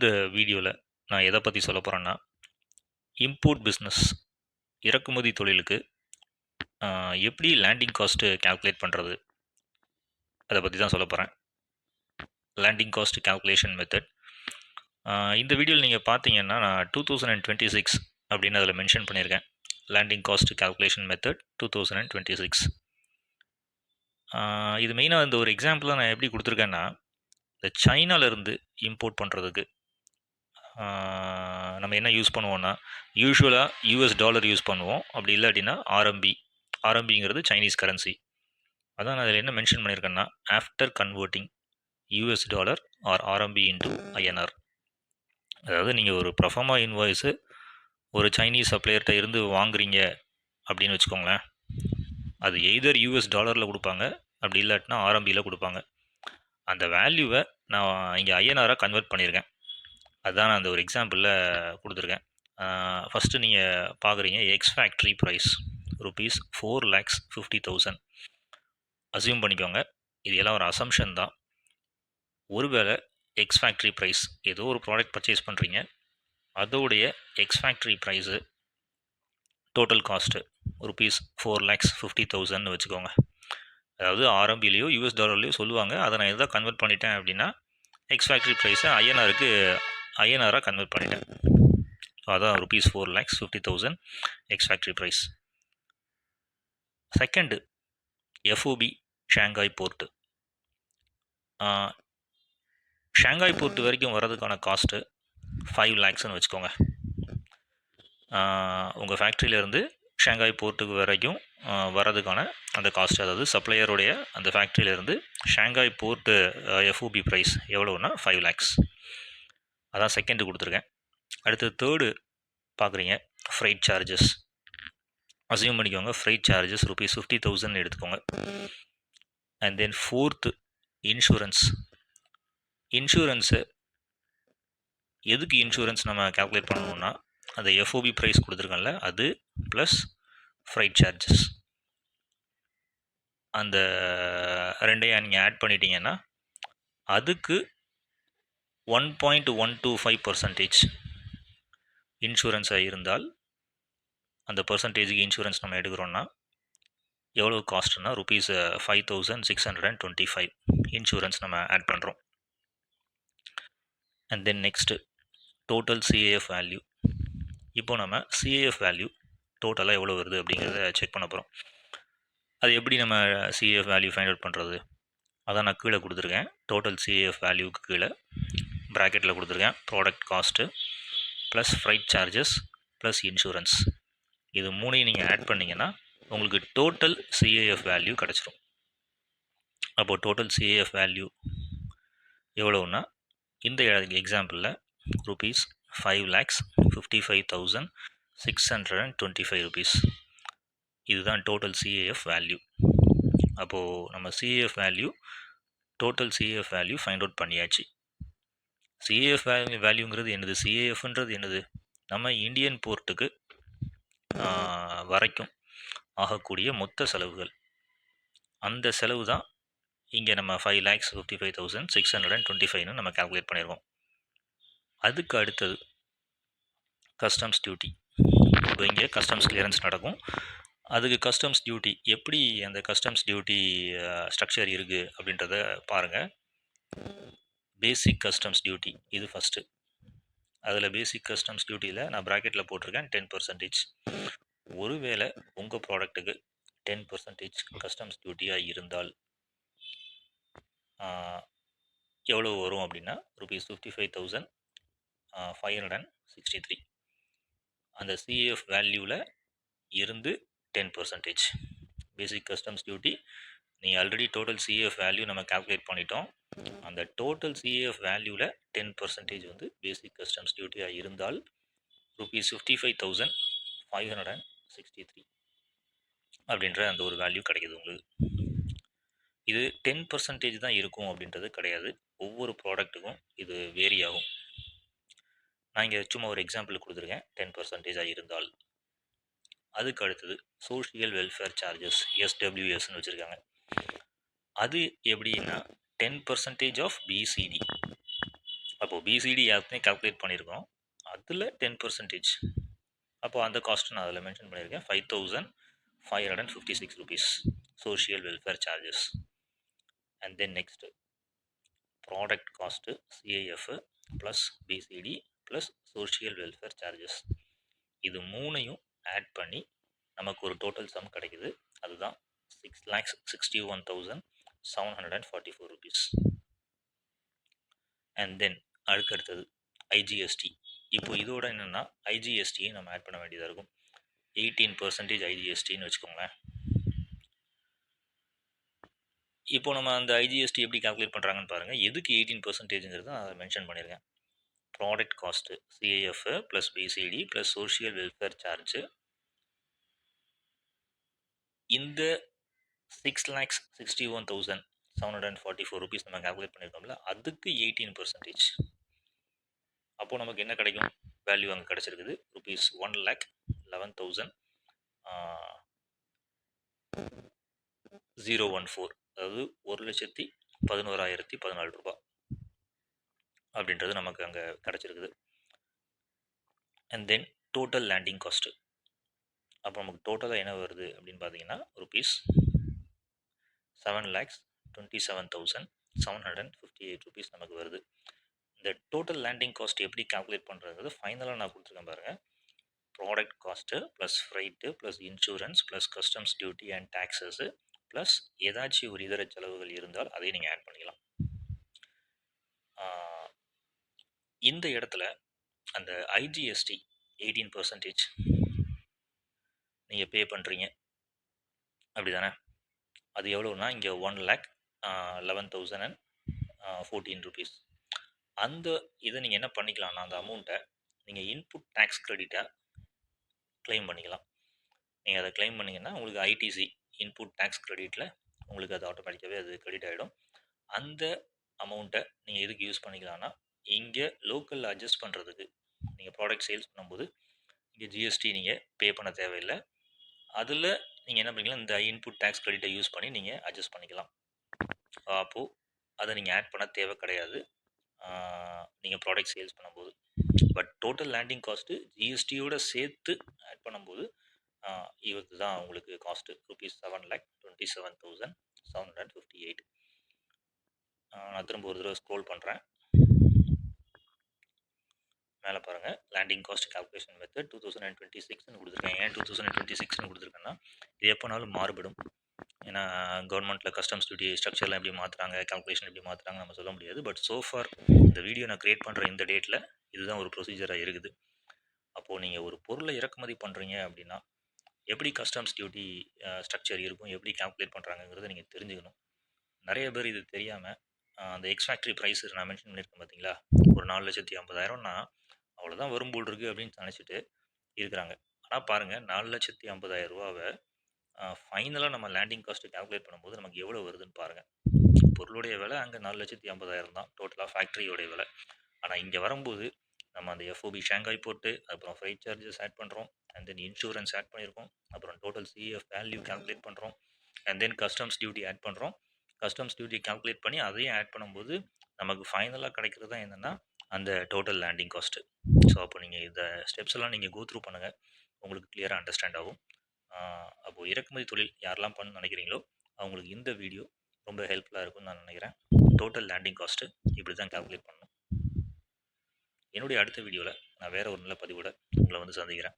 இந்த வீடியோவில் நான் எதை பற்றி சொல்ல போகிறேன்னா, இம்போர்ட் பிஸ்னஸ் இறக்குமதி தொழிலுக்கு எப்படி லேண்டிங் காஸ்ட்டு கால்குலேட் பண்ணுறது, அதை பற்றி தான் சொல்ல போகிறேன். Landing cost calculation method. இந்த வீடியோவில் நீங்கள் பார்த்தீங்கன்னா நான் 2026 அப்படின்னு அதில் மென்ஷன் பண்ணியிருக்கேன். Landing cost calculation method 2026. இது மெயினாக இந்த ஒரு எக்ஸாம்பிளாக நான் எப்படி கொடுத்துருக்கேன்னா, இந்த சைனாவிலேருந்து இம்போர்ட் பண்ணுறதுக்கு நம்ம என்ன யூஸ் பண்ணுவோன்னா, யூஸ்வலாக யூஎஸ் டாலர் யூஸ் பண்ணுவோம். அப்படி இல்லாட்டினா ஆர்எம்பிங்கிறது சைனீஸ் கரன்சி. அதான் நான் அதில் என்ன மென்ஷன் பண்ணியிருக்கேன்னா, after converting US dollar or RMB into INR. அதாவது நீங்கள் ஒரு ப்ரொஃபார்மா இன்வாய்ஸு ஒரு சைனீஸ் சப்ளையர்கிட்ட இருந்து வாங்குறீங்க அப்படின்னு வச்சுக்கோங்களேன். அது எய்தர் யூஎஸ் டாலரில் கொடுப்பாங்க, அப்படி இல்லாட்டினா ஆர்எம்பியில் கொடுப்பாங்க. அந்த வேல்யூவை நான் இங்கே ஐஎன்ஆராக கன்வெர்ட் பண்ணியிருக்கேன். அதுதான் நான் அந்த ஒரு எக்ஸாம்பிளில் கொடுத்துருக்கேன். ஃபஸ்ட்டு நீங்கள் பார்க்குறீங்க எக்ஸ் ஃபேக்ட்ரி ப்ரைஸ் ₹4,50,000 அசியூம் பண்ணிக்கோங்க. இது எல்லாம் ஒரு அசம்ஷன் தான். ஒருவேளை எக்ஸ் ஃபேக்ட்ரி ப்ரைஸ் ஏதோ ஒரு ப்ராடக்ட் பர்ச்சேஸ் பண்ணுறீங்க, அதோடைய ex factory price total cost ₹4,50,000 வச்சுக்கோங்க. அதாவது ஆர்எம்பிலேயோ யூஎஸ் டாலர்லேயோ சொல்லுவாங்க. அதை நான் எதாவது கன்வெர்ட் பண்ணிட்டேன் அப்படின்னா எக்ஸ் ஃபேக்ட்ரி ப்ரைஸை ஐஎன்ஆராக கன்வெர்ட் பண்ணிட்டேன். ஸோ அதான் ₹4,50,000 ex factory price. Second FOB Shanghai port. Shanghai port வரைக்கும் வர்றதுக்கான காஸ்ட்டு 5 lakhsன்னு வச்சுக்கோங்க. உங்கள் ஃபேக்ட்ரியிலேருந்து ஷாங்காய் போர்ட்டுக்கு வரைக்கும் வர்றதுக்கான அந்த காஸ்ட், அதாவது சப்ளையருடைய அந்த ஃபேக்ட்ரியிலேருந்து ஷாங்காய் போர்ட்டு எஃப்ஓபி ப்ரைஸ் எவ்வளோன்னா 5 lakhs. அதான் செகண்டு கொடுத்துருக்கேன். அடுத்து தேர்டு பார்க்குறீங்க ஃப்ரைட் சார்ஜஸ். அசியூம் பண்ணிக்கோங்க ஃப்ரைட் சார்ஜஸ் ₹50,000 எடுத்துக்கோங்க. And then fourth insurance. Insurance எதுக்கு இன்சூரன்ஸ் நம்ம கால்குலேட் பண்ணணும்னா, அந்த எஃப்ஓபி ப்ரைஸ் கொடுத்துருக்கோம்ல அது ப்ளஸ் ஃப்ரைட் சார்ஜஸ், அந்த ரெண்டையும் நீங்கள் ஆட் பண்ணிட்டீங்கன்னா அதுக்கு 1.125% இன்சூரன்ஸாக இருந்தால், அந்த பர்சன்டேஜுக்கு இன்சூரன்ஸ் நம்ம எடுக்கிறோன்னா எவ்வளோ காஸ்ட்னா ₹5,625 இன்சூரன்ஸ் நம்ம ஆட் பண்ணுறோம். And then next total CAF value. இப்போ நம்ம சிஏஎஃப் வேல்யூ டோட்டலாக எவ்வளோ வருது அப்படிங்கிறத செக் பண்ண போகிறோம். அது எப்படி நம்ம சிஏஎஃப் வேல்யூ ஃபைண்ட் அவுட் பண்ணுறது, அதான் நான் கீழே கொடுத்துருக்கேன். டோட்டல் சிஏஎஃப் வேல்யூக்கு கீழே ப்ராக்கெட்டில் கொடுத்துருக்கேன் product cost plus fried charges plus insurance. இது மூணையும் நீங்கள் ஆட் பண்ணிங்கன்னா உங்களுக்கு டோட்டல் சிஏஎஃப் வேல்யூ கிடச்சிரும். அப்போது டோட்டல் சிஏஎஃப் வேல்யூ எவ்வளோன்னா, இந்த எக்ஸாம்பிளில் ₹5,55,625 இதுதான் டோட்டல் சிஏஎஃப் வேல்யூ. அப்போது நம்ம CAF value total CAF value find out பண்ணியாச்சு. சிஏஎஃப் வேல்யூங்கிறது என்னது, சிஏஎஃப்ன்றது என்னது, நம்ம இந்தியன் போர்ட்டுக்கு வரைக்கும் ஆகக்கூடிய மொத்த செலவுகள். அந்த செலவு தான் இங்கே நம்ம 5,55,625 நம்ம கால்குலேட் பண்ணியிருக்கோம். அதுக்கு அடுத்தது கஸ்டம்ஸ் டியூட்டி. இப்போ இங்கே கஸ்டம்ஸ் கிளியரன்ஸ் நடக்கும். அதுக்கு கஸ்டம்ஸ் டியூட்டி, எப்படி அந்த கஸ்டம்ஸ் டியூட்டி ஸ்ட்ரக்சர் இருக்குது அப்படின்றத பாருங்கள். பேசிக் கஸ்டம்ஸ் டியூட்டி இது ஃபஸ்ட்டு. அதில் பேசிக் கஸ்டம்ஸ் டியூட்டியில் நான் ப்ராக்கெட்டில் போட்டிருக்கேன் 10%. ஒருவேளை உங்கள் ப்ராடக்ட்டுக்கு 10% கஸ்டம்ஸ் டியூட்டியாக இருந்தால் எவ்வளோ வரும் அப்படின்னா ₹55,563. அந்த சிஏஎஃப் வேல்யூவில் இருந்து 10% பேசிக் கஸ்டம்ஸ் டியூட்டி. நீங்கள் ஆல்ரெடி டோட்டல் சிஏஎஃப் வேல்யூ நம்ம கால்குலேட் பண்ணிட்டோம். அந்த டோட்டல் சிஏஎஃப் வேல்யூவில் 10% வந்து பேசிக் கஸ்டம்ஸ் டியூட்டியாக இருந்தால் ₹55,563 அப்படின்ற அந்த ஒரு வேல்யூ கிடைக்கிது உங்களுக்கு. இது 10% தான் இருக்கும் அப்படின்றது கிடையாது. ஒவ்வொரு ப்ராடக்ட்டுக்கும் இது வேரி ஆகும். நான் இங்கே சும்மா ஒரு எக்ஸாம்பிள் கொடுத்துருக்கேன் 10% இருந்தால். அதுக்கு அடுத்தது சோஷியல் வெல்ஃபேர் சார்ஜஸ், எஸ்டபிள்யூஎஸ்ன்னு வச்சுருக்காங்க. அது எப்படின்னா 10% ஆஃப் பிசிடி. அப்போது பிசிடி ஏற்கனவே கால்குலேட் பண்ணியிருக்கோம். அதில் 10%. அப்போ அந்த காஸ்ட் நான் அதில் மென்ஷன் பண்ணியிருக்கேன். 5556 rupees social welfare charges. And then next product cost CIF plus BCD plus social welfare charges. இது மூணையும் ஆட் பண்ணி நமக்கு ஒரு டோட்டல் சம் கிடைக்குது. அதுதான் 6,61,744 rupees. அண்ட் தென் அடுத்தது ஐஜிஎஸ்டி. இப்போ இதோட என்னென்னா ஐஜிஎஸ்டியை நம்ம ஆட் பண்ண வேண்டியதாக இருக்கும். 18% ஐஜிஎஸ்டின்னு வச்சுக்கோங்களேன். இப்போ நம்ம அந்த ஐஜிஎஸ்டி எப்படி கால்குலேட் பண்ணுறாங்கன்னு பாருங்கள். எதுக்கு 18%ங்கிறது நான் மென்ஷன் பண்ணியிருக்கேன். Product cost CIF plus BCD plus social welfare charge. இந்த 6,61,744 rupees நம்ம கால்குலேட் பண்ணியிருக்கோம்ல, அதுக்கு 18%. அப்போது நமக்கு என்ன கிடைக்கும்? வேல்யூ அங்கே கிடச்சிருக்குது rupees 1,11,014, அதாவது 1,11,014 ரூபாய் அப்படின்றது நமக்கு அங்கே கிடச்சிருக்குது. And then total landing cost. அப்போ நமக்கு டோட்டலாக என்ன வருது அப்படின்னு பார்த்தீங்கன்னா rupees 7,27,758 rupees நமக்கு வருது. இந்த டோட்டல் லேண்டிங் காஸ்ட் எப்படி கால்குலேட் பண்ணுறது ஃபைனலாக நான் கொடுத்துருக்கேன் பாருங்கள். Product cost plus freight plus insurance plus customs duty and taxes plus ஏதாச்சும் ஒரு இதர செலவுகள் இருந்தால் அதையும் நீங்கள் ஆட் பண்ணிக்கலாம். இந்த இடத்துல அந்த ஐஜிஎஸ்டி 18% நீங்கள் பே பண்ணுறீங்க அப்படி தானே? அது எவ்வளோன்னா இங்கே 1,11,014 rupees. அந்த இதை நீங்கள் என்ன பண்ணிக்கலாம்னா அந்த அமௌண்ட்டை நீங்கள் இன்புட் டேக்ஸ் கிரெடிட்டாக கிளைம் பண்ணிக்கலாம். நீங்கள் அதை கிளைம் பண்ணிங்கன்னா உங்களுக்கு ஐடிசி இன்புட் டேக்ஸ் கிரெடிட்டில் உங்களுக்கு அது ஆட்டோமேட்டிக்காகவே அது கிரெடிட் ஆகிடும். அந்த அமௌண்ட்டை நீங்கள் எதுக்கு யூஸ் பண்ணிக்கலாம்னா இங்கே லோக்கலில் அட்ஜஸ்ட் பண்ணுறதுக்கு. நீங்கள் ப்ராடக்ட் சேல்ஸ் பண்ணும்போது இங்கே ஜிஎஸ்டி நீங்கள் பே பண்ண தேவையில்லை. அதில் நீங்கள் என்ன பண்ணிக்கலாம், இந்த இன்புட் டேக்ஸ் கிரெடிட்டை யூஸ் பண்ணி நீங்கள் அட்ஜஸ்ட் பண்ணிக்கலாம். அப்போது அதை நீங்கள் ஆட் பண்ண தேவை கிடையாது நீங்கள் ப்ராடக்ட் சேல்ஸ் பண்ணும்போது. பட் டோட்டல் லேண்டிங் காஸ்ட்டு ஜிஎஸ்டியோட சேர்த்து ஆட் பண்ணும்போது இது தான் உங்களுக்கு காஸ்ட்டு rupees 7,27,758. நான் திரும்ப ஒரு தடவை ஸ்க்ரோல் பண்ணுறேன். மேலே பாருங்கள், லேண்டிங் காஸ்ட் கால்குலேஷன் மெத்தட் 2026ன்னு கொடுத்துருக்கேன். ஏன் 2026ன்னு கொடுத்துருக்கேன்னா இது எப்போனாலும் மாறுபடும். ஏன்னா கவர்மெண்ட்டில் கஸ்டம்ஸ் டியூட்டி ஸ்ட்ரக்சர்லாம் எப்படி மாற்றுறாங்க, கால்குலேஷன் எப்படி மாற்றுறாங்க நம்ம சொல்ல முடியாது. பட் சோஃபார் இந்த வீடியோ நான் க்ரியேட் பண்ணுற இந்த டேட்டில் இதுதான் ஒரு ப்ரொசீஜராக இருக்குது. அப்போது நீங்கள் ஒரு பொருளை இறக்குமதி பண்ணுறீங்க அப்படின்னா எப்படி கஸ்டம்ஸ் டியூட்டி ஸ்ட்ரக்சர் இருக்கும், எப்படி கால்குலேட் பண்ணுறாங்கங்கிறத நீங்கள் தெரிஞ்சுக்கணும். நிறைய பேர் இது தெரியாமல் அந்த எக்ஸ்ஃபேக்ட்ரி ப்ரைஸ் நான் மென்ஷன் பண்ணியிருக்கேன் பார்த்தீங்களா, ஒரு 4,50,000னா அவ்வளோதான் வரும் போல் இருக்குது அப்படின்னு நினச்சிட்டு இருக்கிறாங்க. ஆனால் பாருங்கள், 4,50,000 ரூபாவை ஃபைனலாக நம்ம லேண்டிங் காஸ்ட்டு கால்குலேட் பண்ணும்போது நமக்கு எவ்வளோ வருதுன்னு பாருங்கள். பொருளுடைய விலை அங்கே 4,50,000 தான் டோட்டலாக ஃபேக்ட்ரியோடைய விலை. ஆனால் இங்கே வரும்போது நம்ம அந்த எஃப்ஓபி ஷாங்காய் போட்டு அப்புறம் ஃப்ரைட் சார்ஜஸ் ஆட் பண்ணுறோம், அண்ட் தென் இன்சூரன்ஸ் ஆட் பண்ணியிருக்கோம், அப்புறம் டோட்டல் சிஎஃப் வேல்யூ கால்குலேட் பண்ணுறோம், and then customs duty add பண்ணுறோம். கஸ்டம்ஸ் டியூட்டி கால்குலேட் பண்ணி அதையும் ஆட் பண்ணும்போது நமக்கு ஃபைனலாக கிடைக்கிறது தான் என்னென்னா அந்த டோட்டல் லேண்டிங் காஸ்ட்டு. ஸோ அப்போ நீங்கள் இந்த ஸ்டெப்ஸ் எல்லாம் நீங்கள் கோ த்ரூ பண்ணுங்கள், உங்களுக்கு கிளியராக அண்டர்ஸ்டாண்ட் ஆகும். அப்போது இறக்குமதி தொழில் யாரெல்லாம் பண்ணணும்னு நினைக்கிறீங்களோ அவங்களுக்கு இந்த வீடியோ ரொம்ப ஹெல்ப்ஃபுல்லாக இருக்கும்னு நான் நினைக்கிறேன். டோட்டல் லேண்டிங் காஸ்ட்டு இப்படி தான் கால்குலேட் பண்ணணும். என்னுடைய அடுத்த வீடியோவில் நான் வேறு ஒரு நல்ல பதிவோட உங்களை வந்து சந்திக்கிறேன்.